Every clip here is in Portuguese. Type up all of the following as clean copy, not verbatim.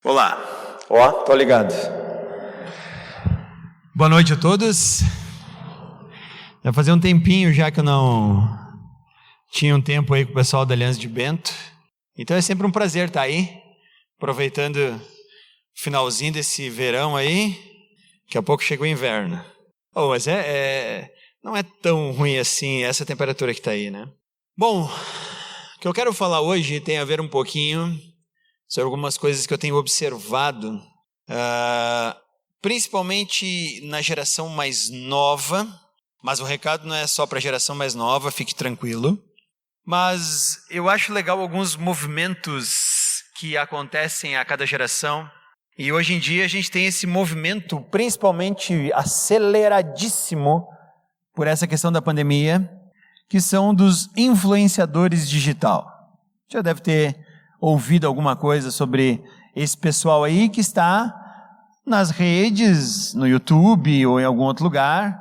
Olá. Ó, tô ligado. Boa noite a todos. Vai fazer um tempinho já que eu não tinha um tempo aí com o pessoal da Aliança de Bento. Então é sempre um prazer estar aí, aproveitando o finalzinho desse verão aí. Daqui a pouco chega o inverno. Oh, mas não é tão ruim assim essa temperatura que está aí, né? Bom, o que eu quero falar hoje tem a ver um pouquinho sobre algumas coisas que eu tenho observado, principalmente na geração mais nova, mas o recado não é só para a geração mais nova, fique tranquilo. Mas eu acho legal alguns movimentos que acontecem a cada geração. E hoje em dia a gente tem esse movimento principalmente aceleradíssimo por essa questão da pandemia, que são dos influenciadores digital. Já deve ter ouvido alguma coisa sobre esse pessoal aí que está nas redes, no YouTube ou em algum outro lugar.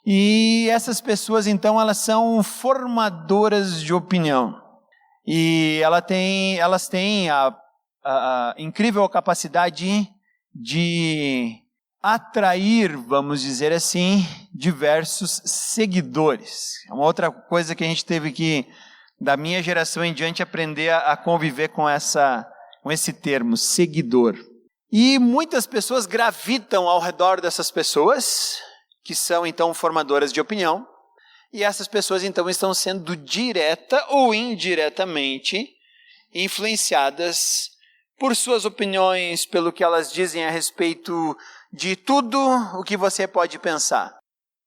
E essas pessoas, então, elas são formadoras de opinião. E elas têm a incrível capacidade de atrair, vamos dizer assim, diversos seguidores. É uma outra coisa que a gente teve que, da minha geração em diante, aprender a conviver com esse termo, seguidor. E muitas pessoas gravitam ao redor dessas pessoas, que são então formadoras de opinião, e essas pessoas então estão sendo direta ou indiretamente influenciadas por suas opiniões, pelo que elas dizem a respeito de tudo o que você pode pensar.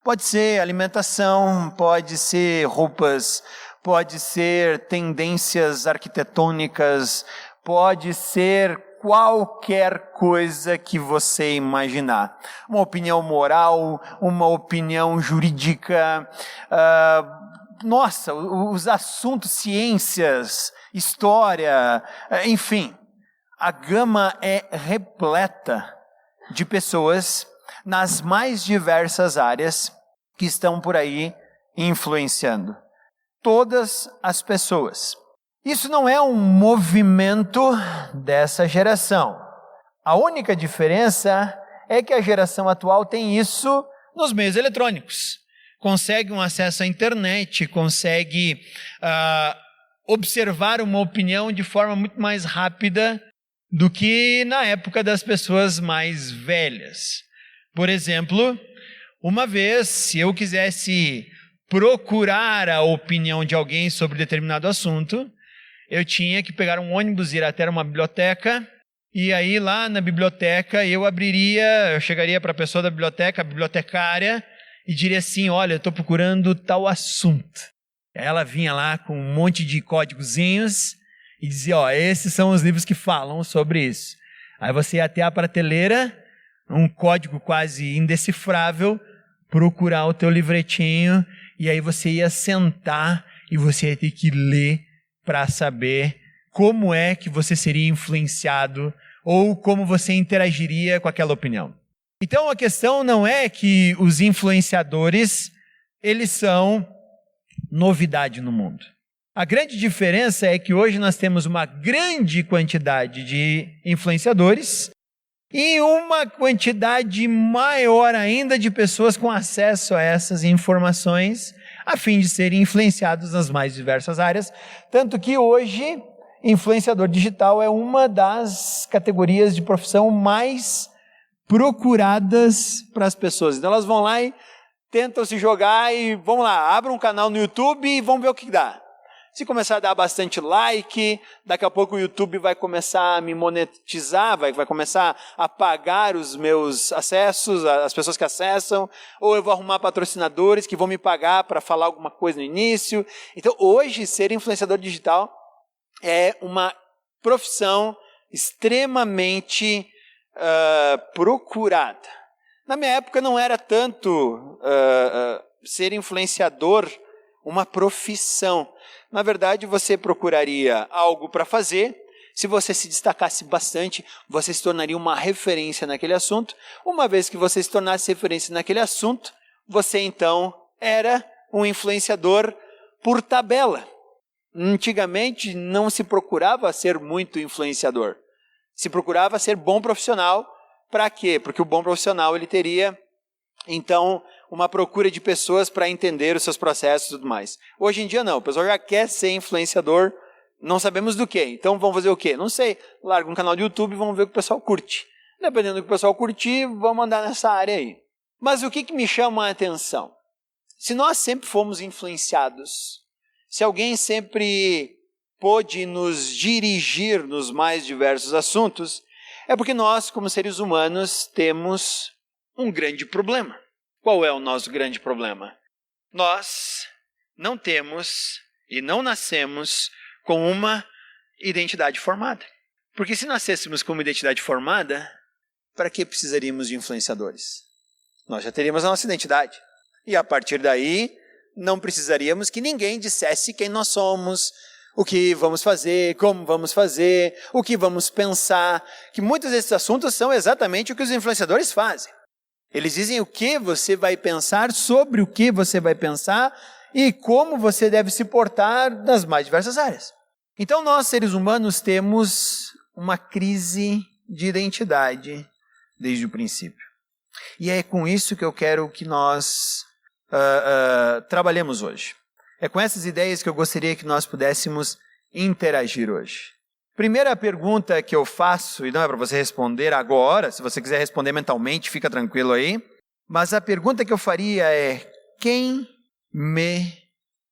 Pode ser alimentação, pode ser roupas, pode ser tendências arquitetônicas, pode ser qualquer coisa que você imaginar. Uma opinião moral, uma opinião jurídica, os assuntos, ciências, história, enfim. A gama é repleta de pessoas nas mais diversas áreas que estão por aí influenciando. Todas as pessoas. Isso não é um movimento dessa geração. A única diferença é que a geração atual tem isso nos meios eletrônicos. Consegue um acesso à internet, consegue observar uma opinião de forma muito mais rápida do que na época das pessoas mais velhas. Por exemplo, uma vez, se eu quisesse procurar a opinião de alguém sobre determinado assunto, eu tinha que pegar um ônibus, ir até uma biblioteca, e aí lá na biblioteca eu chegaria para a pessoa da biblioteca, a bibliotecária, e diria assim, olha, eu estou procurando tal assunto. Ela vinha lá com um monte de códigozinhos e dizia, esses são os livros que falam sobre isso. Aí você ia até a prateleira, um código quase indecifrável, procurar o teu livretinho, e aí você ia sentar e você ia ter que ler para saber como é que você seria influenciado ou como você interagiria com aquela opinião. Então a questão não é que os influenciadores, eles são novidade no mundo. A grande diferença é que hoje nós temos uma grande quantidade de influenciadores e uma quantidade maior ainda de pessoas com acesso a essas informações a fim de serem influenciados nas mais diversas áreas. Tanto que hoje, influenciador digital é uma das categorias de profissão mais procuradas para as pessoas. Então elas vão lá e tentam se jogar e vamos lá, abram um canal no YouTube e vamos ver o que dá. Se começar a dar bastante like, daqui a pouco o YouTube vai começar a me monetizar, vai começar a pagar os meus acessos, as pessoas que acessam, ou eu vou arrumar patrocinadores que vão me pagar para falar alguma coisa no início. Então hoje ser influenciador digital é uma profissão extremamente procurada. Na minha época não era tanto ser influenciador uma profissão. Na verdade, você procuraria algo para fazer. Se você se destacasse bastante, você se tornaria uma referência naquele assunto. Uma vez que você se tornasse referência naquele assunto, você então era um influenciador por tabela. Antigamente não se procurava ser muito influenciador. Se procurava ser bom profissional, para quê? Porque o bom profissional ele teria, então, uma procura de pessoas para entender os seus processos e tudo mais. Hoje em dia não, o pessoal já quer ser influenciador, não sabemos do que. Então vamos fazer o quê? Não sei, larga um canal de YouTube e vamos ver o que o pessoal curte. Dependendo do que o pessoal curtir, vamos andar nessa área aí. Mas o que me chama a atenção? Se nós sempre fomos influenciados, se alguém sempre pôde nos dirigir nos mais diversos assuntos, é porque nós, como seres humanos, temos um grande problema. Qual é o nosso grande problema? Nós não temos e não nascemos com uma identidade formada. Porque se nascêssemos com uma identidade formada, para que precisaríamos de influenciadores? Nós já teríamos a nossa identidade. E a partir daí, não precisaríamos que ninguém dissesse quem nós somos, o que vamos fazer, como vamos fazer, o que vamos pensar, que muitos desses assuntos são exatamente o que os influenciadores fazem. Eles dizem o que você vai pensar, sobre o que você vai pensar e como você deve se portar nas mais diversas áreas. Então nós, seres humanos, temos uma crise de identidade desde o princípio. E é com isso que eu quero que nós trabalhemos hoje. É com essas ideias que eu gostaria que nós pudéssemos interagir hoje. Primeira pergunta que eu faço, e não é para você responder agora, se você quiser responder mentalmente, fica tranquilo aí. Mas a pergunta que eu faria é: quem me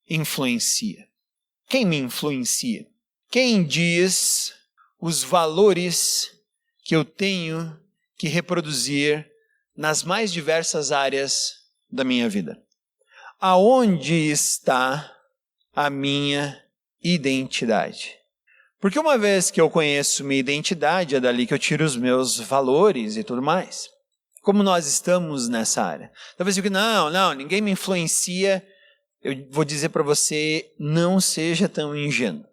influencia? Quem me influencia? Quem diz os valores que eu tenho que reproduzir nas mais diversas áreas da minha vida? Aonde está a minha identidade? Porque uma vez que eu conheço minha identidade, é dali que eu tiro os meus valores e tudo mais. Como nós estamos nessa área? Talvez eu diga, não, ninguém me influencia. Eu vou dizer para você, não seja tão ingênuo.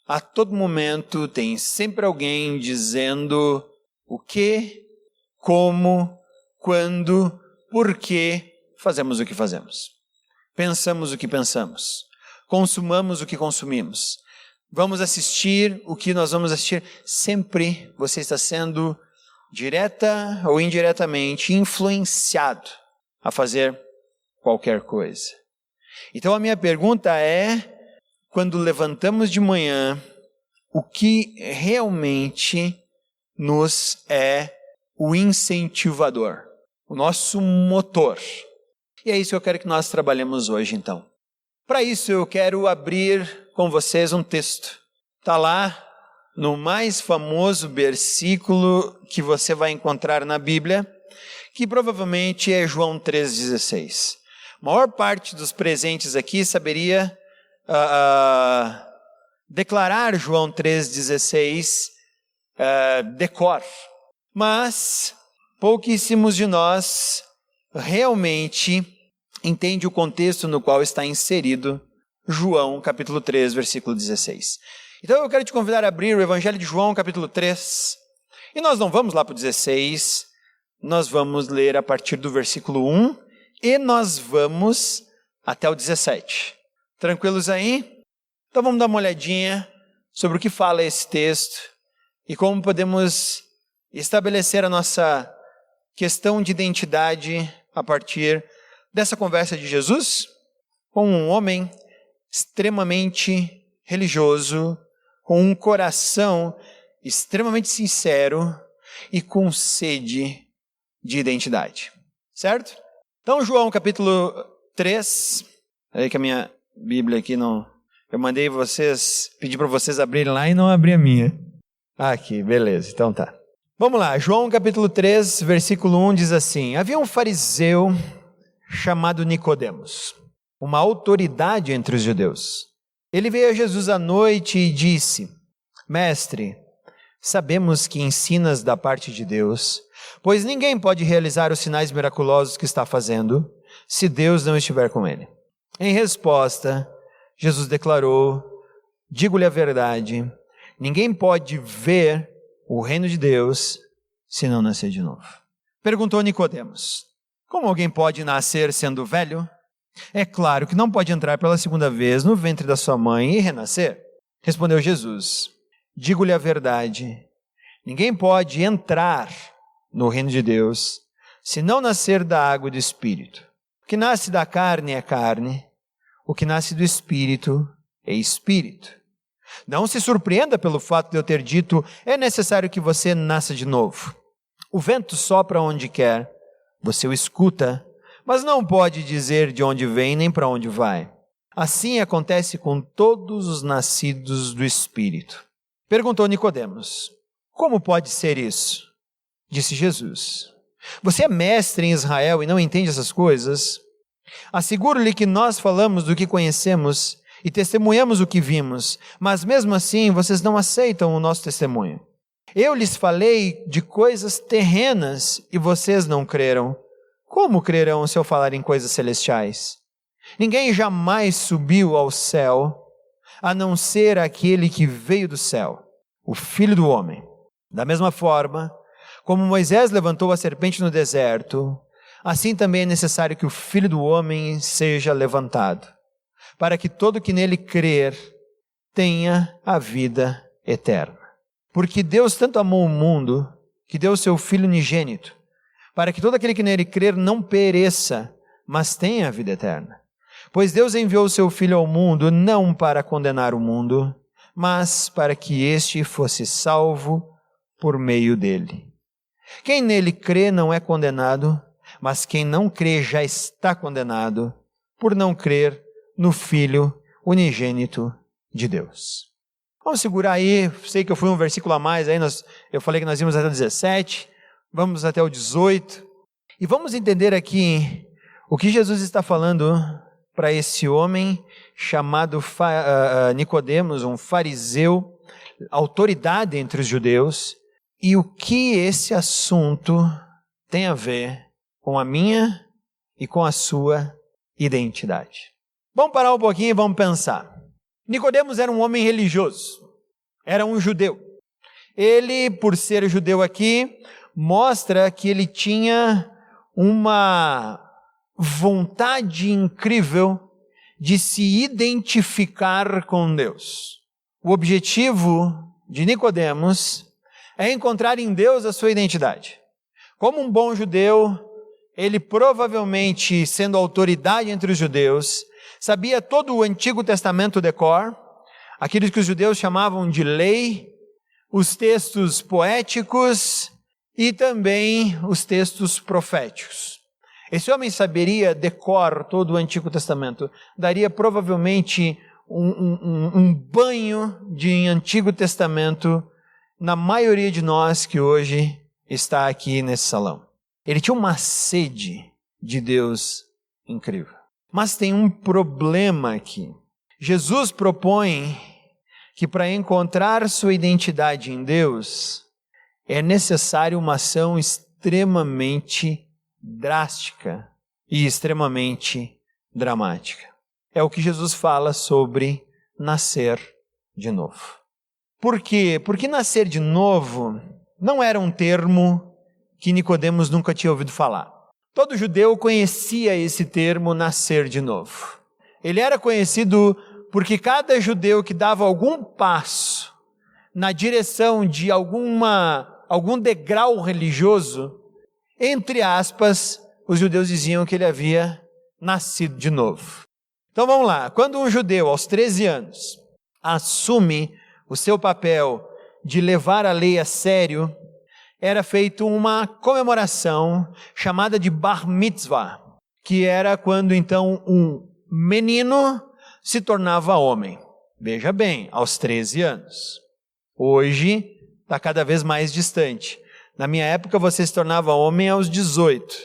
A todo momento tem sempre alguém dizendo o que, como, quando, por que fazemos o que fazemos. Pensamos o que pensamos, consumamos o que consumimos, vamos assistir o que nós vamos assistir. Sempre você está sendo, direta ou indiretamente, influenciado a fazer qualquer coisa. Então a minha pergunta é, quando levantamos de manhã, o que realmente nos é o incentivador, o nosso motor? E é isso que eu quero que nós trabalhemos hoje, então. Para isso, eu quero abrir com vocês um texto. Está lá no mais famoso versículo que você vai encontrar na Bíblia, que provavelmente é João 3,16. A maior parte dos presentes aqui saberia declarar João 3,16 de cor. Mas pouquíssimos de nós realmente entende o contexto no qual está inserido João, capítulo 3, versículo 16. Então eu quero te convidar a abrir o Evangelho de João, capítulo 3, e nós não vamos lá para o 16, nós vamos ler a partir do versículo 1, e nós vamos até o 17. Tranquilos aí? Então vamos dar uma olhadinha sobre o que fala esse texto, e como podemos estabelecer a nossa questão de identidade a partir dessa conversa de Jesus com um homem extremamente religioso, com um coração extremamente sincero e com sede de identidade. Certo? Então, João capítulo 3, aí que a minha Bíblia aqui não... Eu mandei vocês, pedi para vocês abrirem lá e não abri a minha. Aqui, beleza, então tá. Vamos lá, João capítulo 3, versículo 1 diz assim: havia um fariseu chamado Nicodemos, uma autoridade entre os judeus. Ele veio a Jesus à noite e disse: Mestre, sabemos que ensinas da parte de Deus, pois ninguém pode realizar os sinais miraculosos que está fazendo, se Deus não estiver com ele. Em resposta, Jesus declarou: digo-lhe a verdade, ninguém pode ver o reino de Deus se não nascer de novo. Perguntou Nicodemos: como alguém pode nascer sendo velho? É claro que não pode entrar pela segunda vez no ventre da sua mãe e renascer. Respondeu Jesus: digo-lhe a verdade, Ninguém pode entrar no reino de Deus se não nascer da água e do Espírito. O que nasce da carne é carne, o que nasce do Espírito é Espírito. Não se surpreenda pelo fato de eu ter dito, é necessário que você nasça de novo. O vento sopra onde quer, você o escuta, mas não pode dizer de onde vem nem para onde vai. Assim acontece com todos os nascidos do Espírito. Perguntou Nicodemos, como pode ser isso? Disse Jesus, você é mestre em Israel e não entende essas coisas? Asseguro-lhe que nós falamos do que conhecemos e testemunhamos o que vimos, mas mesmo assim vocês não aceitam o nosso testemunho. Eu lhes falei de coisas terrenas e vocês não creram. Como crerão se eu falar em coisas celestiais? Ninguém jamais subiu ao céu, a não ser aquele que veio do céu, o Filho do Homem. Da mesma forma, como Moisés levantou a serpente no deserto, assim também é necessário que o Filho do Homem seja levantado, para que todo que nele crer tenha a vida eterna. Porque Deus tanto amou o mundo, que deu o seu Filho unigênito, para que todo aquele que nele crer não pereça, mas tenha a vida eterna. Pois Deus enviou o seu Filho ao mundo, não para condenar o mundo, mas para que este fosse salvo por meio dele. Quem nele crê não é condenado, mas quem não crê já está condenado, por não crer no Filho unigênito de Deus. Vamos segurar aí, sei que eu fui um versículo a mais, aí eu falei que nós íamos até o 17, vamos até o 18, e vamos entender aqui o que Jesus está falando para esse homem chamado Nicodemos, um fariseu, autoridade entre os judeus, e o que esse assunto tem a ver com a minha e com a sua identidade. Vamos parar um pouquinho e vamos pensar. Nicodemos era um homem religioso, era um judeu. Ele, por ser judeu aqui, mostra que ele tinha uma vontade incrível de se identificar com Deus. O objetivo de Nicodemos é encontrar em Deus a sua identidade. Como um bom judeu, ele provavelmente, sendo autoridade entre os judeus, sabia todo o Antigo Testamento de cor, aqueles que os judeus chamavam de lei, os textos poéticos e também os textos proféticos. Esse homem saberia de cor todo o Antigo Testamento, daria provavelmente um banho de Antigo Testamento na maioria de nós que hoje está aqui nesse salão. Ele tinha uma sede de Deus incrível. Mas tem um problema aqui. Jesus propõe que para encontrar sua identidade em Deus, é necessário uma ação extremamente drástica e extremamente dramática. É o que Jesus fala sobre nascer de novo. Por quê? Porque nascer de novo não era um termo que Nicodemos nunca tinha ouvido falar. Todo judeu conhecia esse termo nascer de novo. Ele era conhecido porque cada judeu que dava algum passo na direção de algum degrau religioso, entre aspas, os judeus diziam que ele havia nascido de novo. Então vamos lá, quando um judeu aos 13 anos assume o seu papel de levar a lei a sério, era feita uma comemoração chamada de Bar Mitzvah, que era quando então um menino se tornava homem. Veja bem, aos 13 anos. Hoje está cada vez mais distante. Na minha época você se tornava homem aos 18.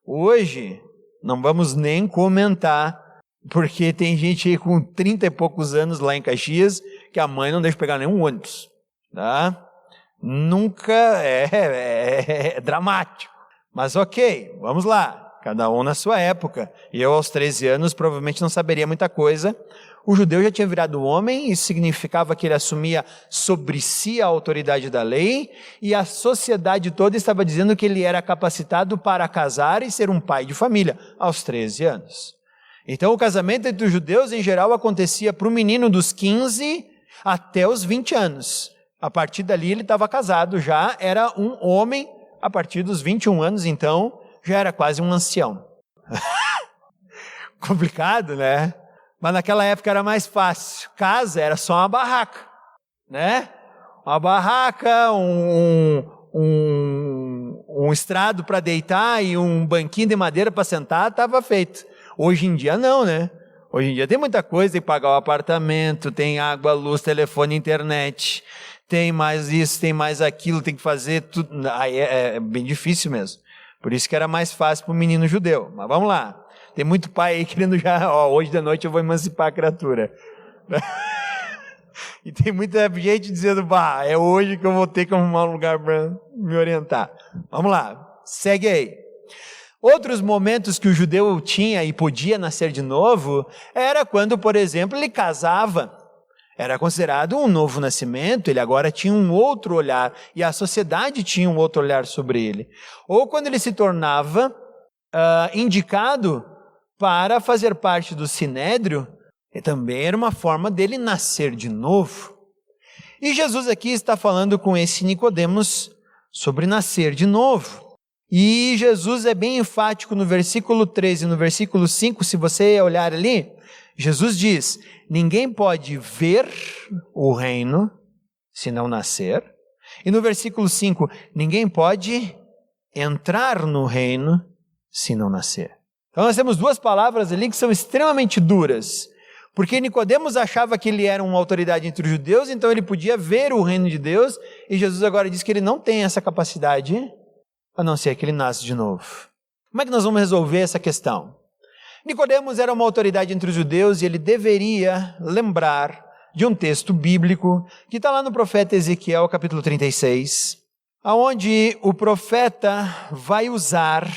Hoje não vamos nem comentar, porque tem gente aí com 30 e poucos anos lá em Caxias que a mãe não deixa pegar nenhum ônibus, tá? Nunca é dramático. Mas ok, vamos lá. Cada um na sua época. E eu aos 13 anos provavelmente não saberia muita coisa. O judeu já tinha virado homem, isso significava que ele assumia sobre si a autoridade da lei, e a sociedade toda estava dizendo que ele era capacitado para casar e ser um pai de família, aos 13 anos. Então o casamento entre os judeus em geral acontecia para o menino dos 15 até os 20 anos. A partir dali ele estava casado já, era um homem, a partir dos 21 anos, então, já era quase um ancião. Complicado, né? Mas naquela época era mais fácil. Casa era só uma barraca, né? Uma barraca, um estrado para deitar e um banquinho de madeira para sentar, estava feito. Hoje em dia não, né? Hoje em dia tem muita coisa, tem que pagar o apartamento, tem água, luz, telefone, internet, tem mais isso, tem mais aquilo, tem que fazer tudo. Aí é bem difícil mesmo. Por isso que era mais fácil para o menino judeu. Mas vamos lá. Tem muito pai aí querendo já, hoje de noite eu vou emancipar a criatura. E tem muita gente dizendo, é hoje que eu vou ter que arrumar um lugar para me orientar. Vamos lá, segue aí. Outros momentos que o judeu tinha e podia nascer de novo, era quando, por exemplo, ele casava. Era considerado um novo nascimento, ele agora tinha um outro olhar, e a sociedade tinha um outro olhar sobre ele. Ou quando ele se tornava indicado para fazer parte do Sinédrio, também era uma forma dele nascer de novo. E Jesus aqui está falando com esse Nicodemos sobre nascer de novo. E Jesus é bem enfático no versículo 13 e no versículo 5, se você olhar ali, Jesus diz, ninguém pode ver o reino se não nascer. E no versículo 5, ninguém pode entrar no reino se não nascer. Então nós temos duas palavras ali que são extremamente duras. Porque Nicodemos achava que ele era uma autoridade entre os judeus, então ele podia ver o reino de Deus, e Jesus agora diz que ele não tem essa capacidade, a não ser que ele nasce de novo. Como é que nós vamos resolver essa questão? Nicodemos era uma autoridade entre os judeus e ele deveria lembrar de um texto bíblico que está lá no profeta Ezequiel, capítulo 36, onde o profeta vai usar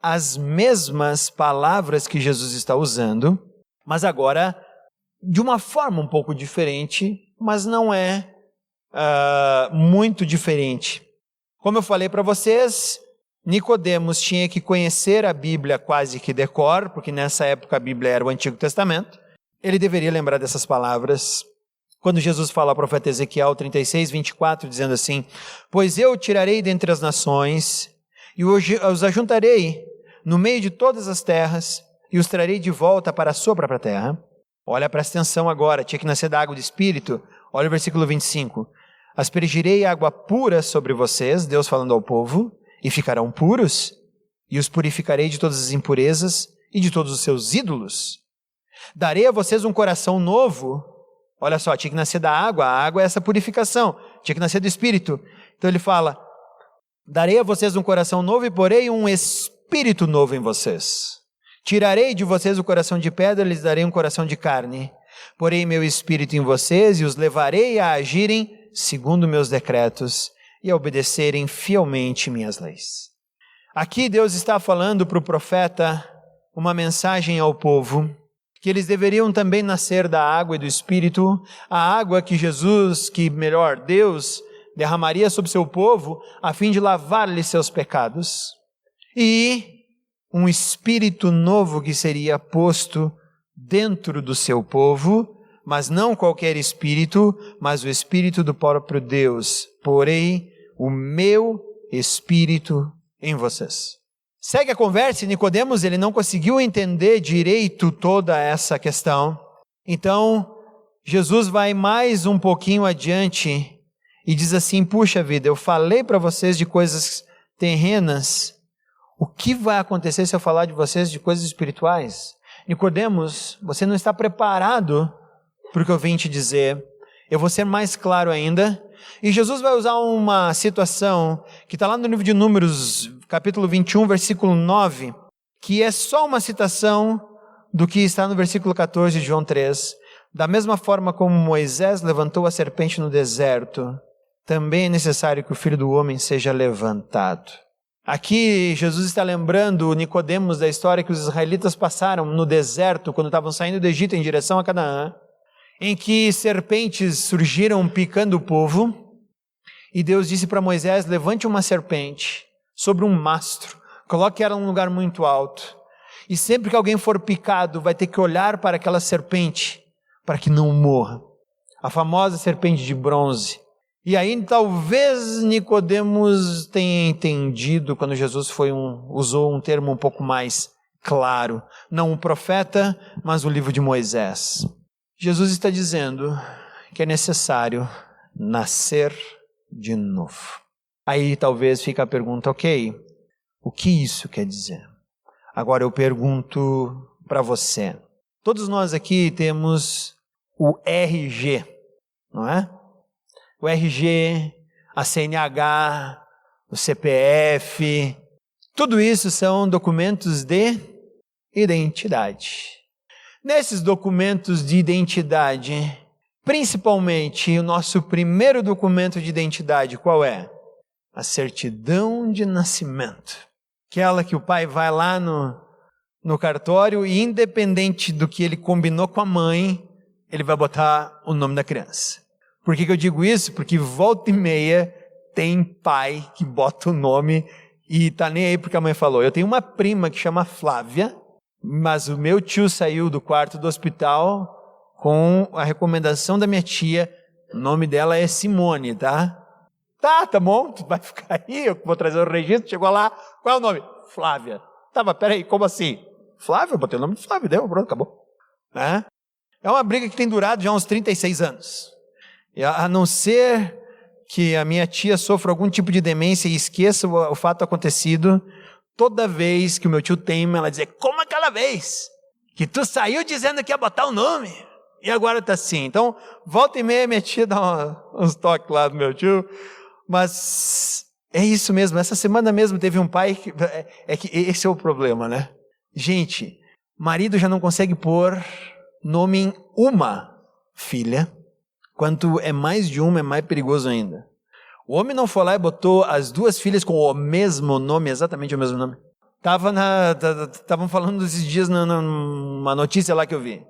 as mesmas palavras que Jesus está usando, mas agora de uma forma um pouco diferente, mas não é muito diferente. Como eu falei para vocês, Nicodemos tinha que conhecer a Bíblia quase que de cor, porque nessa época a Bíblia era o Antigo Testamento. Ele deveria lembrar dessas palavras. Quando Jesus fala ao profeta Ezequiel 36, 24, dizendo assim, pois eu tirarei dentre as nações e os ajuntarei no meio de todas as terras e os trarei de volta para a sua própria terra. Olha, presta atenção agora, tinha que nascer da água do Espírito. Olha o versículo 25. Aspergirei água pura sobre vocês, Deus falando ao povo, e ficarão puros, e os purificarei de todas as impurezas e de todos os seus ídolos. Darei a vocês um coração novo. Olha só, tinha que nascer da água, a água é essa purificação, tinha que nascer do Espírito. Então ele fala, darei a vocês um coração novo e porei um espírito novo em vocês. Tirarei de vocês o coração de pedra e lhes darei um coração de carne. Porei meu espírito em vocês e os levarei a agirem segundo meus decretos e a obedecerem fielmente minhas leis. Aqui Deus está falando para o profeta uma mensagem ao povo, que eles deveriam também nascer da água e do Espírito, a água que Deus derramaria sobre seu povo, a fim de lavar-lhe seus pecados, e um espírito novo que seria posto dentro do seu povo, mas não qualquer espírito, mas o espírito do próprio Deus. Porém, o meu espírito em vocês. Segue a conversa, e Nicodemos, ele não conseguiu entender direito toda essa questão. Então, Jesus vai mais um pouquinho adiante e diz assim, puxa vida, eu falei para vocês de coisas terrenas, o que vai acontecer se eu falar de vocês de coisas espirituais? Nicodemos, você não está preparado para o que eu vim te dizer. Eu vou ser mais claro ainda. E Jesus vai usar uma situação que está lá no livro de Números, capítulo 21, versículo 9, que é só uma citação do que está no versículo 14 de João 3. Da mesma forma como Moisés levantou a serpente no deserto, também é necessário que o Filho do Homem seja levantado. Aqui Jesus está lembrando Nicodemos da história que os israelitas passaram no deserto, quando estavam saindo do Egito em direção a Canaã, em que serpentes surgiram picando o povo, e Deus disse para Moisés, levante uma serpente sobre um mastro, coloque ela num lugar muito alto, e sempre que alguém for picado, vai ter que olhar para aquela serpente, para que não morra. A famosa serpente de bronze. E aí talvez Nicodemos tenha entendido quando Jesus usou um termo um pouco mais claro. Não um profeta, mas o livro de Moisés. Jesus está dizendo que é necessário nascer de novo. Aí talvez fique a pergunta, ok, o que isso quer dizer? Agora eu pergunto para você. Todos nós aqui temos o RG, não é? O RG, a CNH, o CPF, tudo isso são documentos de identidade. Nesses documentos de identidade, principalmente o nosso primeiro documento de identidade, qual é? A certidão de nascimento. Aquela que o pai vai lá no cartório e independente do que ele combinou com a mãe, ele vai botar o nome da criança. Por que eu digo isso? Porque volta e meia tem pai que bota o nome e tá nem aí porque a mãe falou. Eu tenho uma prima que chama Flávia, mas o meu tio saiu do quarto do hospital com a recomendação da minha tia. O nome dela é Simone, tá? Tá bom, tu vai ficar aí, eu vou trazer o registro. Chegou lá, qual é o nome? Flávia. Tá, mas peraí, como assim? Flávia, eu botei o nome de Flávia, deu, pronto, acabou. É uma briga que tem durado já uns 36 anos. E a não ser que a minha tia sofra algum tipo de demência e esqueça o fato acontecido, toda vez que o meu tio teima, ela diz, como aquela vez que tu saiu dizendo que ia botar o nome e agora tá assim. Então, volta e meia minha tia dá uns toques lá do meu tio, mas é isso mesmo. Essa semana mesmo teve um pai que esse é o problema, né? Gente, marido já não consegue pôr nome em uma filha. Quanto é mais de uma, é mais perigoso ainda. O homem não foi lá e botou as duas filhas com o mesmo nome, exatamente o mesmo nome. Estavam falando esses dias numa notícia lá que eu vi.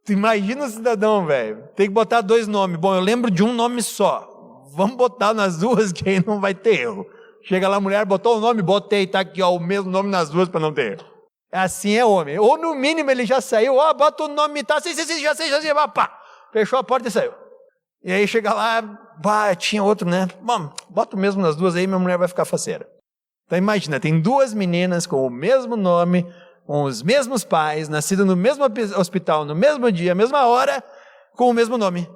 Tu imagina o cidadão, velho. Tem que botar dois nomes. Bom, eu lembro de um nome só. Vamos botar nas duas que aí não vai ter erro. Chega lá a mulher, botou o nome, botei, tá aqui ó, o mesmo nome nas duas para não ter erro. Assim é homem. Ou no mínimo ele já saiu, bota o nome, tá, sim, já sei, pá. Fechou a porta e saiu. E aí chega lá, tinha outro, né? Bom, bota o mesmo nas duas aí, minha mulher vai ficar faceira. Então imagina, tem duas meninas com o mesmo nome, com os mesmos pais, nascidas no mesmo hospital, no mesmo dia, mesma hora, com o mesmo nome.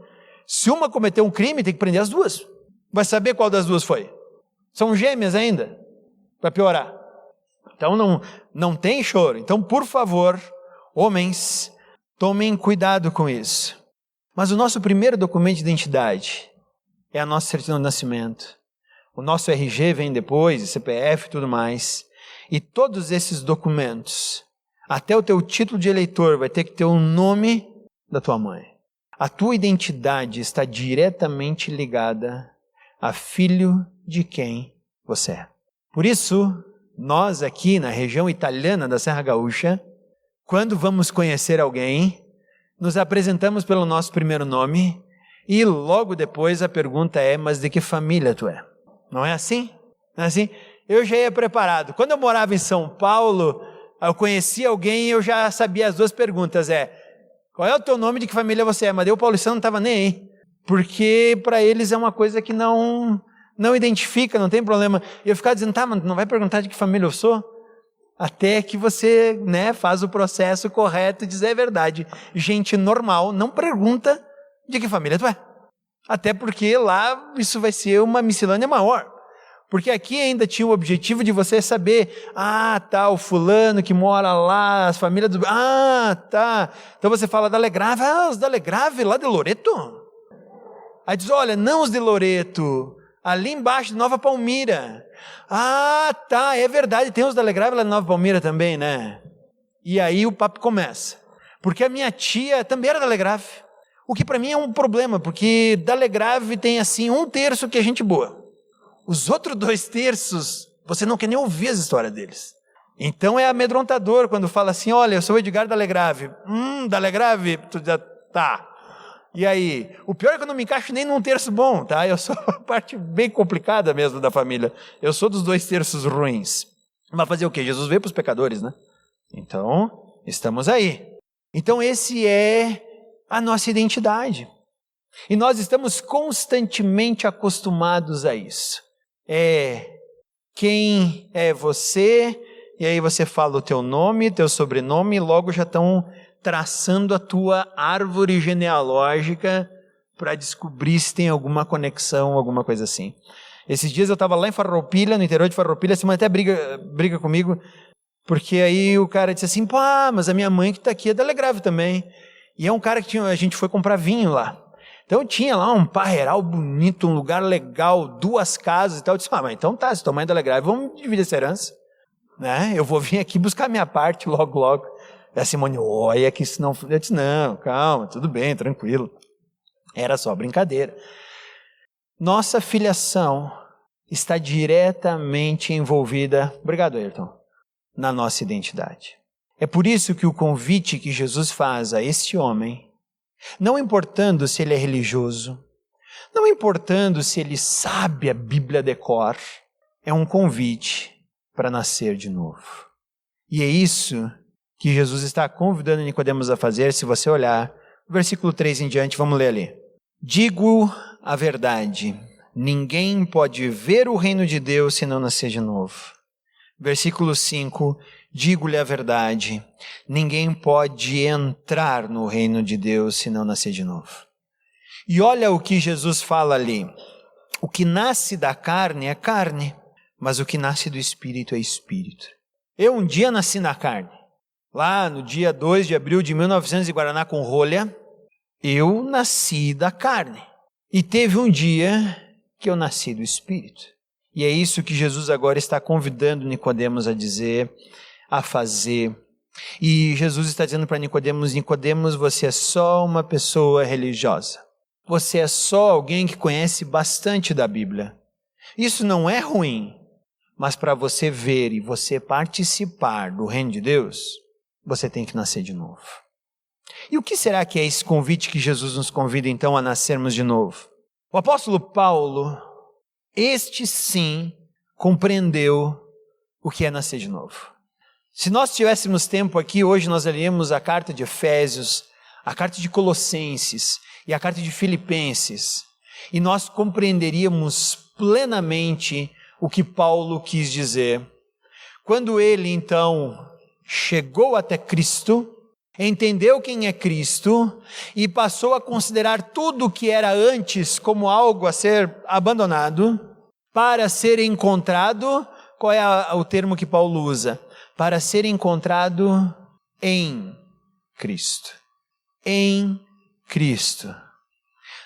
Se uma cometeu um crime, tem que prender as duas. Vai saber qual das duas foi. São gêmeas ainda, para piorar. Então não tem choro. Então, por favor, homens, tomem cuidado com isso. Mas o nosso primeiro documento de identidade é a nossa certidão de nascimento. O nosso RG vem depois, CPF e tudo mais. E todos esses documentos, até o teu título de eleitor vai ter que ter o nome da tua mãe. A tua identidade está diretamente ligada a filho de quem você é. Por isso, nós aqui na região italiana da Serra Gaúcha, quando vamos conhecer alguém, nos apresentamos pelo nosso primeiro nome e logo depois a pergunta é, mas de que família tu é? Não é assim? Não é assim? Eu já ia preparado. Quando eu morava em São Paulo, eu conhecia alguém e eu já sabia as duas perguntas. Qual é o teu nome, de que família você é? Mas daí o paulistano não estava nem aí. Porque para eles é uma coisa que não identifica, não tem problema. E eu ficava dizendo, tá, mas não vai perguntar de que família eu sou? Até que você, faz o processo correto e diz a verdade. Gente normal não pergunta de que família tu é. Até porque lá isso vai ser uma miscelânea maior. Porque aqui ainda tinha o objetivo de você saber, tá, o fulano que mora lá, as famílias do... tá. Então você fala da Alegrave, os da Alegrave lá de Loreto? Aí diz, olha, não os de Loreto, ali embaixo de Nova Palmira. Tá, é verdade, tem os da Alegrave lá de Nova Palmira também, né? E aí o papo começa. Porque a minha tia também era da Alegrave. O que para mim é um problema, porque da Alegrave tem assim 1/3 que é gente boa. Os outros 2/3, você não quer nem ouvir as histórias deles. Então é amedrontador quando fala assim, olha, eu sou o Edgar da Alegrave. Da Alegrave? Tu já tá. E aí? O pior é que eu não me encaixo nem num 1/3 bom, tá? Eu sou a parte bem complicada mesmo da família. Eu sou dos 2/3 ruins. Mas fazer o quê? Jesus veio para os pecadores, né? Então, estamos aí. Então esse é a nossa identidade. E nós estamos constantemente acostumados a isso. Quem é você? E aí você fala o teu nome, teu sobrenome, e logo já estão traçando a tua árvore genealógica para descobrir se tem alguma conexão, alguma coisa assim. Esses dias eu estava lá em Farroupilha, no interior de Farroupilha, a semana até briga comigo, porque aí o cara disse assim, pá, mas a minha mãe que está aqui é da Alegrave também. E é um cara que a gente foi comprar vinho lá. Então tinha lá um parreiral bonito, um lugar legal, 2 casas e tal. Eu disse, mas então tá, se tua mãe é da Alegrave, vamos dividir essa herança. Né? Eu vou vir aqui buscar a minha parte logo. E a Simone, olha que isso não... Eu disse, não, calma, tudo bem, tranquilo. Era só brincadeira. Nossa filiação está diretamente envolvida, obrigado Ayrton, na nossa identidade. É por isso que o convite que Jesus faz a este homem, não importando se ele é religioso, não importando se ele sabe a Bíblia de cor, é um convite para nascer de novo. E é isso que Jesus está convidando Nicodemos a fazer. Se você olhar, versículo 3 em diante, vamos ler ali. Digo a verdade, ninguém pode ver o reino de Deus se não nascer de novo. Versículo 5, digo-lhe a verdade, ninguém pode entrar no reino de Deus se não nascer de novo. E olha o que Jesus fala ali. O que nasce da carne é carne, mas o que nasce do Espírito é Espírito. Eu um dia nasci na carne. Lá no dia 2 de abril de 1900 em Guaraná com rolha, eu nasci da carne. E teve um dia que eu nasci do Espírito. E é isso que Jesus agora está convidando Nicodemos a dizer, a fazer. E Jesus está dizendo para Nicodemos, Nicodemos, você é só uma pessoa religiosa. Você é só alguém que conhece bastante da Bíblia. Isso não é ruim, mas para você ver e você participar do reino de Deus, você tem que nascer de novo. E o que será que é esse convite que Jesus nos convida então a nascermos de novo? O apóstolo Paulo, este sim, compreendeu o que é nascer de novo. Se nós tivéssemos tempo aqui, hoje nós leríamos a carta de Efésios, a carta de Colossenses e a carta de Filipenses, e nós compreenderíamos plenamente o que Paulo quis dizer. Quando ele então chegou até Cristo, entendeu quem é Cristo e passou a considerar tudo o que era antes como algo a ser abandonado para ser encontrado. Qual é o termo que Paulo usa? Para ser encontrado em Cristo. Em Cristo.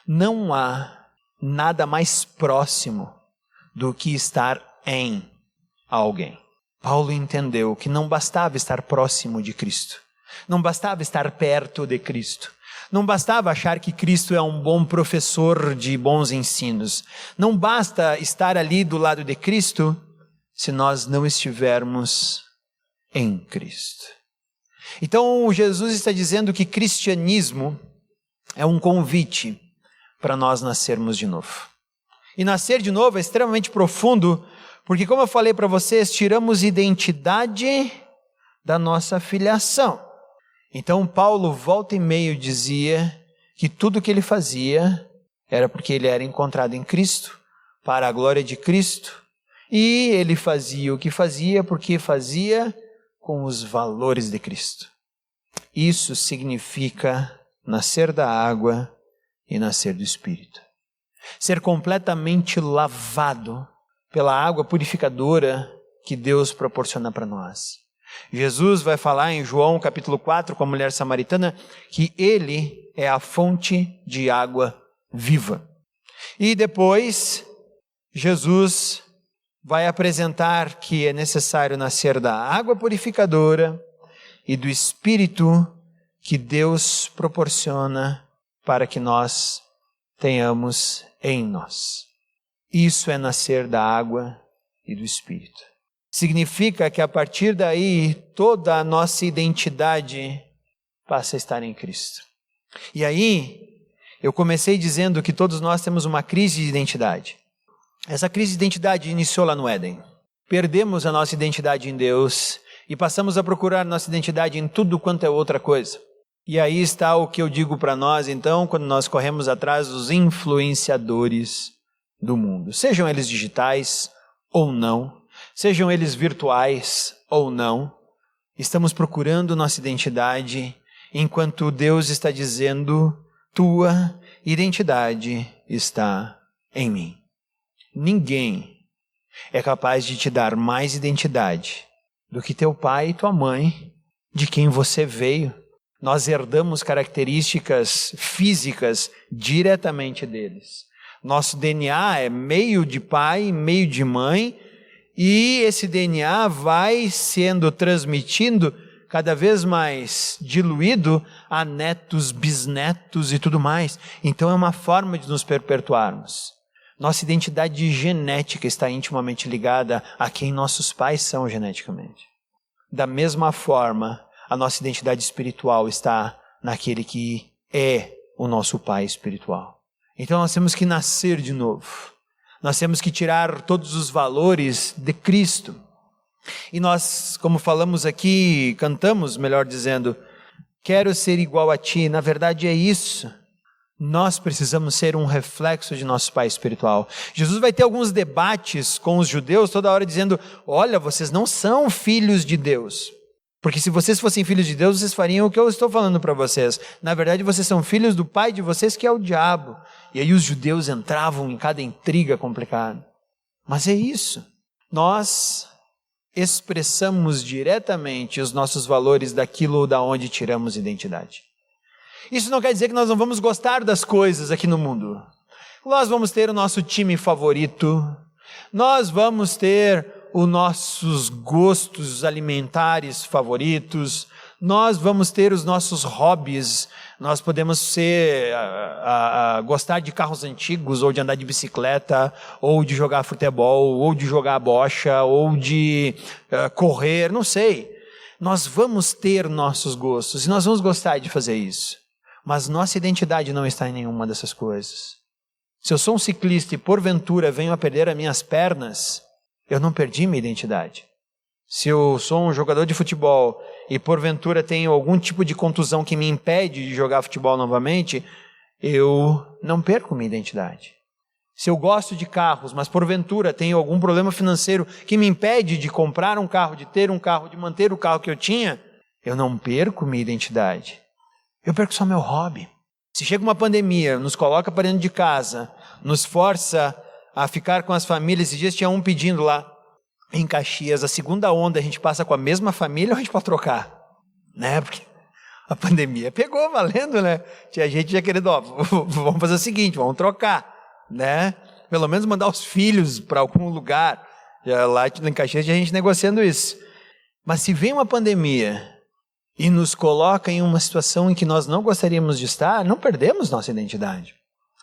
Não há nada mais próximo do que estar em alguém. Paulo entendeu que não bastava estar próximo de Cristo. Não bastava estar perto de Cristo. Não bastava achar que Cristo é um bom professor de bons ensinos. Não basta estar ali do lado de Cristo se nós não estivermos em Cristo. Então Jesus está dizendo que cristianismo é um convite para nós nascermos de novo. E nascer de novo é extremamente profundo, porque como eu falei para vocês, tiramos identidade da nossa filiação. Então Paulo volta e meio dizia que tudo que ele fazia era porque ele era encontrado em Cristo, para a glória de Cristo, e ele fazia o que fazia porque fazia com os valores de Cristo. Isso significa nascer da água e nascer do Espírito. Ser completamente lavado pela água purificadora que Deus proporciona para nós. Jesus vai falar em João capítulo 4 com a mulher samaritana que ele é a fonte de água viva. E depois Jesus vai apresentar que é necessário nascer da água purificadora e do Espírito que Deus proporciona para que nós tenhamos em nós. Isso é nascer da água e do Espírito. Significa que a partir daí toda a nossa identidade passa a estar em Cristo. E aí eu comecei dizendo que todos nós temos uma crise de identidade. Essa crise de identidade iniciou lá no Éden. Perdemos a nossa identidade em Deus e passamos a procurar nossa identidade em tudo quanto é outra coisa. E aí está o que eu digo para nós, então, quando nós corremos atrás dos influenciadores do mundo. Sejam eles digitais ou não, sejam eles virtuais ou não, estamos procurando nossa identidade, enquanto Deus está dizendo, tua identidade está em mim. Ninguém é capaz de te dar mais identidade do que teu pai e tua mãe, de quem você veio. Nós herdamos características físicas diretamente deles. Nosso DNA é meio de pai, meio de mãe, e esse DNA vai sendo transmitido cada vez mais diluído a netos, bisnetos e tudo mais. Então é uma forma de nos perpetuarmos. Nossa identidade genética está intimamente ligada a quem nossos pais são geneticamente. Da mesma forma, a nossa identidade espiritual está naquele que é o nosso pai espiritual. Então nós temos que nascer de novo. Nós temos que tirar todos os valores de Cristo. E nós, como falamos aqui, cantamos, melhor dizendo, quero ser igual a ti. Na verdade é isso. Nós precisamos ser um reflexo de nosso pai espiritual. Jesus vai ter alguns debates com os judeus toda hora dizendo, olha, vocês não são filhos de Deus. Porque se vocês fossem filhos de Deus, vocês fariam o que eu estou falando para vocês. Na verdade, vocês são filhos do pai de vocês, que é o diabo. E aí os judeus entravam em cada intriga complicada. Mas é isso. Nós expressamos diretamente os nossos valores daquilo ou da onde tiramos identidade. Isso não quer dizer que nós não vamos gostar das coisas aqui no mundo. Nós vamos ter o nosso time favorito, nós vamos ter os nossos gostos alimentares favoritos, nós vamos ter os nossos hobbies, nós podemos gostar de carros antigos, ou de andar de bicicleta, ou de jogar futebol, ou de jogar bocha, ou de correr, não sei. Nós vamos ter nossos gostos, e nós vamos gostar de fazer isso. Mas nossa identidade não está em nenhuma dessas coisas. Se eu sou um ciclista e porventura venho a perder as minhas pernas, eu não perdi minha identidade. Se eu sou um jogador de futebol e porventura tenho algum tipo de contusão que me impede de jogar futebol novamente, eu não perco minha identidade. Se eu gosto de carros, mas porventura tenho algum problema financeiro que me impede de comprar um carro, de ter um carro, de manter o carro que eu tinha, eu não perco minha identidade. Eu perco só meu hobby. Se chega uma pandemia, nos coloca para dentro de casa, nos força a ficar com as famílias. Esses dias tinha um pedindo lá em Caxias, a segunda onda a gente passa com a mesma família ou a gente pode trocar? Né? Porque a pandemia pegou valendo, né? Tinha gente já querendo, vamos fazer o seguinte, vamos trocar, né? Pelo menos mandar os filhos para algum lugar. Já lá em Caxias tinha gente negociando isso. Mas se vem uma pandemia e nos coloca em uma situação em que nós não gostaríamos de estar, não perdemos nossa identidade.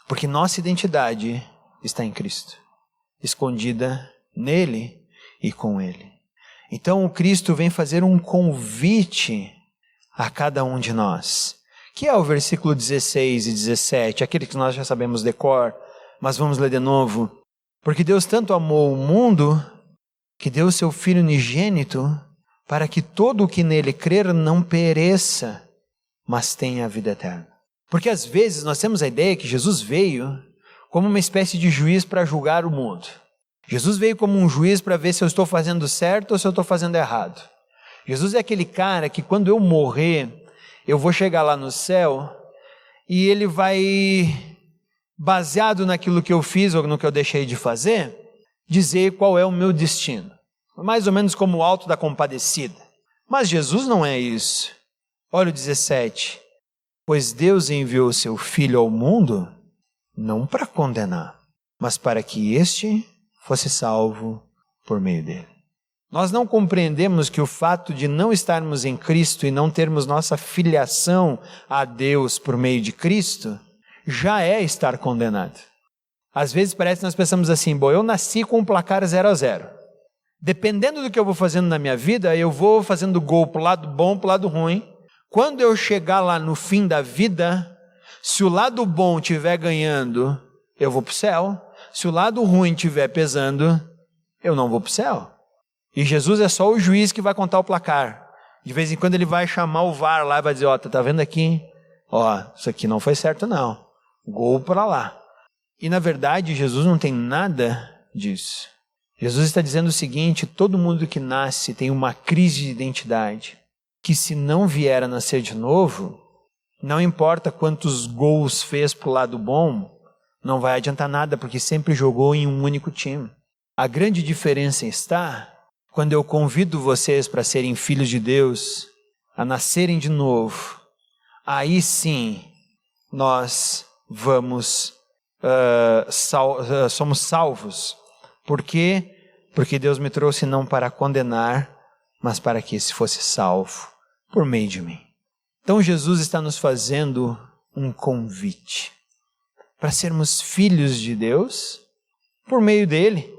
Porque nossa identidade está em Cristo, escondida nele e com ele. Então o Cristo vem fazer um convite a cada um de nós, que é o versículo 16 e 17, aquele que nós já sabemos de cor, mas vamos ler de novo. Porque Deus tanto amou o mundo, que deu o seu Filho unigênito, para que todo o que nele crer não pereça, mas tenha a vida eterna. Porque às vezes nós temos a ideia que Jesus veio como uma espécie de juiz para julgar o mundo. Jesus veio como um juiz para ver se eu estou fazendo certo ou se eu estou fazendo errado. Jesus é aquele cara que quando eu morrer, eu vou chegar lá no céu e ele vai, baseado naquilo que eu fiz ou no que eu deixei de fazer, dizer qual é o meu destino. Mais ou menos como o Alto da Compadecida. Mas Jesus não é isso. Olha o 17. Pois Deus enviou seu Filho ao mundo, não para condenar, mas para que este fosse salvo por meio dele. Nós não compreendemos que o fato de não estarmos em Cristo e não termos nossa filiação a Deus por meio de Cristo, já é estar condenado. Às vezes parece que nós pensamos assim, bom, eu nasci com um placar 0-0. Dependendo do que eu vou fazendo na minha vida, eu vou fazendo gol para o lado bom, para o lado ruim. Quando eu chegar lá no fim da vida, se o lado bom estiver ganhando, eu vou para o céu. Se o lado ruim estiver pesando, eu não vou para o céu. E Jesus é só o juiz que vai contar o placar. De vez em quando ele vai chamar o VAR lá e vai dizer, ó, tá vendo aqui? Ó, isso aqui não foi certo não. Gol para lá. E na verdade Jesus não tem nada disso. Jesus está dizendo o seguinte, todo mundo que nasce tem uma crise de identidade, que se não vier a nascer de novo, não importa quantos gols fez pro lado bom, não vai adiantar nada, porque sempre jogou em um único time. A grande diferença está quando eu convido vocês para serem filhos de Deus, a nascerem de novo. Aí sim, nós somos salvos. Por quê? Porque Deus me trouxe não para condenar, mas para que esse fosse salvo por meio de mim. Então Jesus está nos fazendo um convite para sermos filhos de Deus por meio dele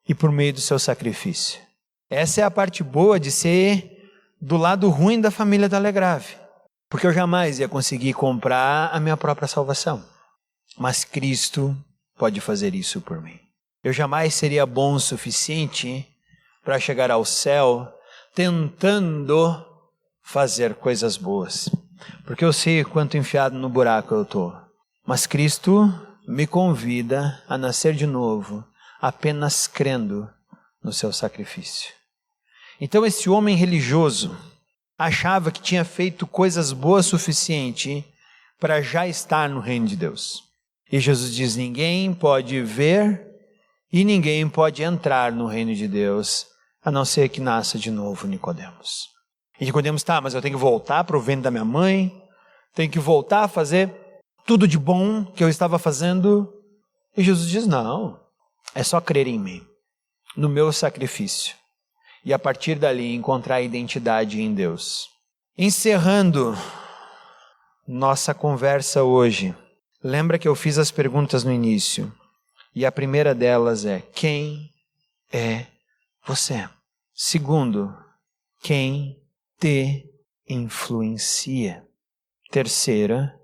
e por meio do seu sacrifício. Essa é a parte boa de ser do lado ruim da família da Alegrave, porque eu jamais ia conseguir comprar a minha própria salvação, mas Cristo pode fazer isso por mim. Eu jamais seria bom o suficiente para chegar ao céu tentando fazer coisas boas, porque eu sei quanto enfiado no buraco eu estou. Mas Cristo me convida a nascer de novo, apenas crendo no seu sacrifício. Então esse homem religioso achava que tinha feito coisas boas o suficiente para já estar no reino de Deus. E Jesus diz, ninguém pode ver e ninguém pode entrar no reino de Deus, a não ser que nasça de novo Nicodemos. E Nicodemos, tá, mas eu tenho que voltar para o ventre da minha mãe, tenho que voltar a fazer tudo de bom que eu estava fazendo. E Jesus diz, não, é só crer em mim, no meu sacrifício. E a partir dali encontrar a identidade em Deus. Encerrando nossa conversa hoje, lembra que eu fiz as perguntas no início. E a primeira delas é, quem é você? Segundo, quem te influencia? Terceira,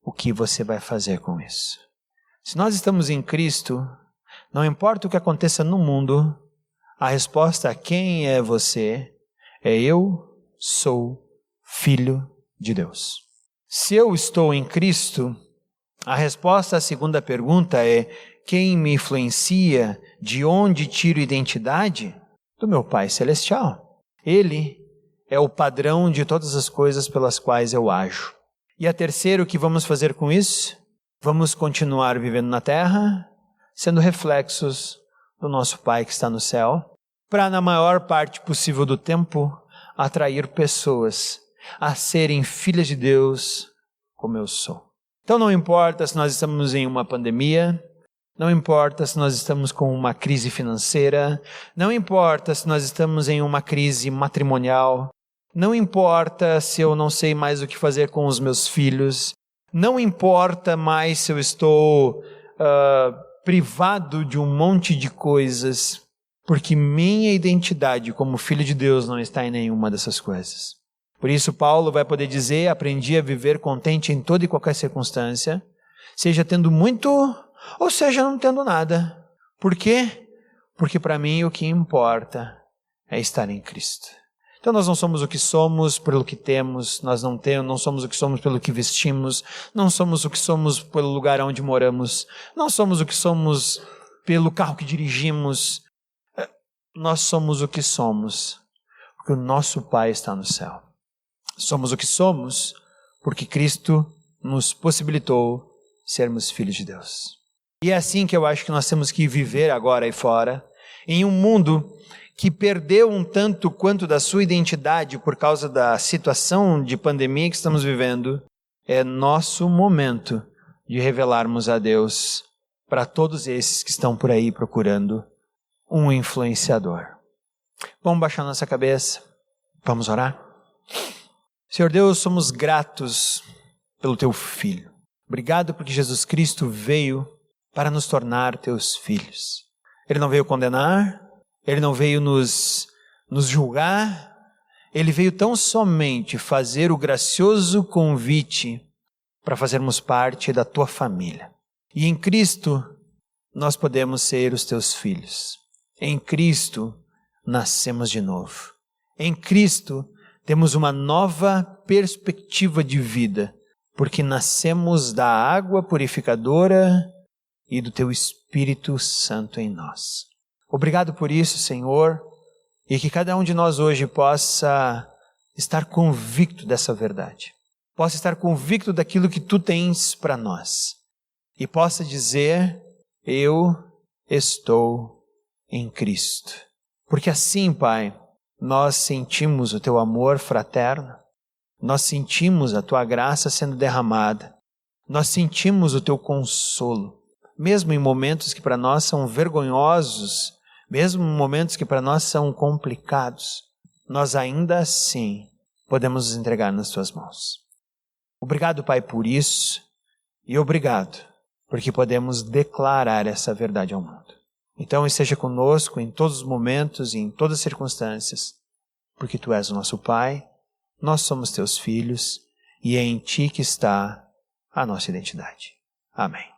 o que você vai fazer com isso? Se nós estamos em Cristo, não importa o que aconteça no mundo, a resposta a quem é você é eu sou filho de Deus. Se eu estou em Cristo, a resposta à segunda pergunta é quem me influencia, de onde tiro identidade? Do meu Pai Celestial. Ele é o padrão de todas as coisas pelas quais eu ajo. E a terceira, o que vamos fazer com isso? Vamos continuar vivendo na terra, sendo reflexos do nosso Pai que está no céu, para na maior parte possível do tempo, atrair pessoas a serem filhas de Deus como eu sou. Então não importa se nós estamos em uma pandemia, não importa se nós estamos com uma crise financeira, não importa se nós estamos em uma crise matrimonial, não importa se eu não sei mais o que fazer com os meus filhos, não importa mais se eu estou privado de um monte de coisas, porque minha identidade como filho de Deus não está em nenhuma dessas coisas. Por isso Paulo vai poder dizer, aprendi a viver contente em toda e qualquer circunstância, seja tendo muito ou seja não tendo nada. Por quê? Porque para mim o que importa é estar em Cristo. Então nós não somos o que somos pelo que temos, nós não somos o que somos pelo que vestimos, não somos o que somos pelo lugar onde moramos, não somos o que somos pelo carro que dirigimos, nós somos o que somos, porque o nosso Pai está no céu. Somos o que somos porque Cristo nos possibilitou sermos filhos de Deus. E é assim que eu acho que nós temos que viver agora aí fora, em um mundo que perdeu um tanto quanto da sua identidade por causa da situação de pandemia que estamos vivendo. É nosso momento de revelarmos a Deus para todos esses que estão por aí procurando um influenciador. Vamos baixar nossa cabeça, vamos orar? Senhor Deus, somos gratos pelo Teu Filho. Obrigado porque Jesus Cristo veio para nos tornar Teus filhos. Ele não veio condenar, Ele não veio nos julgar, Ele veio tão somente fazer o gracioso convite para fazermos parte da Tua família. E em Cristo nós podemos ser os Teus filhos. Em Cristo nascemos de novo. Em Cristo temos uma nova perspectiva de vida, porque nascemos da água purificadora e do Teu Espírito Santo em nós. Obrigado por isso, Senhor, e que cada um de nós hoje possa estar convicto dessa verdade, possa estar convicto daquilo que Tu tens para nós, e possa dizer: eu estou em Cristo. Porque assim, Pai, nós sentimos o Teu amor fraterno, nós sentimos a Tua graça sendo derramada, nós sentimos o Teu consolo, mesmo em momentos que para nós são vergonhosos, mesmo em momentos que para nós são complicados, nós ainda assim podemos nos entregar nas Tuas mãos. Obrigado, Pai, por isso, e obrigado porque podemos declarar essa verdade ao mundo. Então esteja conosco em todos os momentos e em todas as circunstâncias, porque Tu és o nosso Pai, nós somos Teus filhos, e é em Ti que está a nossa identidade. Amém.